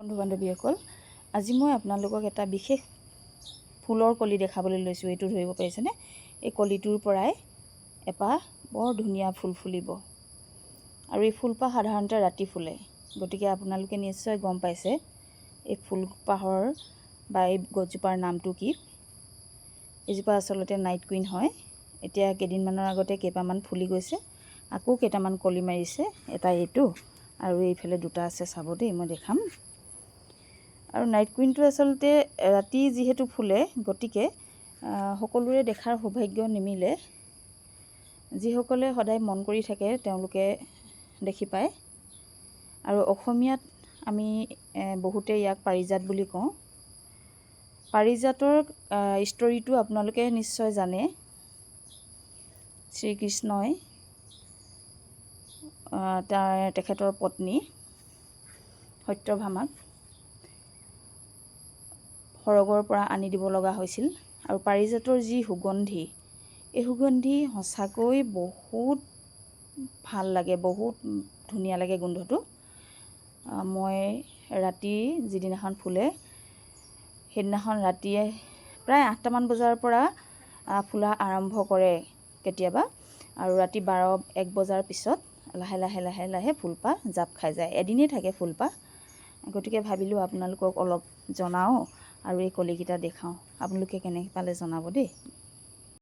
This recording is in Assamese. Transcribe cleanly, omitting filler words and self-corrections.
বন্ধু বান্ধৱীসকল, আজি মই আপোনালোকক এটা বিশেষ ফুলৰ কলি দেখাবলৈ লৈছোঁ। এইটো ধৰিব পাৰিছেনে? এই কলিটোৰ পৰাই এপাহ বৰ ধুনীয়া ফুল ফুলিব আৰু এই ফুলপাহ সাধাৰণতে ৰাতি ফুলে। গতিকে আপোনালোকে নিশ্চয় গম পাইছে এই ফুলপাহৰ বা এই গছজোপাৰ নামটো কি। এইজোপা আচলতে নাইট কুইন হয়। এতিয়া কেইদিনমানৰ আগতে কেইটামান ফুলি গৈছে, আকৌ কেইটামান কলি মাৰিছে। এটা এইটো আৰু এইফালে দুটা আছে, চাব দেই, মই দেখাম। আৰু নাইট কুইনটো আচলতে ৰাতি যিহেতু ফুলে, গতিকে সকলোৰে দেখাৰ সৌভাগ্য নিমিলে। যিসকলে সদায় মন কৰি থাকে তেওঁলোকে দেখি পায়। আৰু অসমীয়াত আমি বহুতে ইয়াক পাৰিজাত বুলি কওঁ। পাৰিজাতৰ ষ্টৰিটো আপোনালোকে নিশ্চয় জানে। শ্ৰীকৃষ্ণই তেখেতৰ পত্নী সত্যভামাক সৰগৰ পৰা আনি দিব লগা হৈছিল। আৰু পাৰিজাতৰ যি সুগন্ধি, এই সুগন্ধি সঁচাকৈ বহুত ভাল লাগে, বহুত ধুনীয়া লাগে গোন্ধটো। মই ৰাতি যিদিনাখন ফুলে, সেইদিনাখন ৰাতিয়ে প্ৰায় 8টামান বজাৰ পৰা ফুলা আৰম্ভ কৰে কেতিয়াবা, আৰু ৰাতি 12-1 বজাৰ পিছত লাহে লাহে লাহে লাহে ফুলপাহ জাপ খাই যায়। এদিনেই থাকে ফুলপাহ। গতিকে ভাবিলোঁ আপোনালোকক অলপ জনাওঁ আৰু এই কলিকেইটা দেখাওঁ। আপোনালোকে কেনেকৈ পালে জনাব দেই।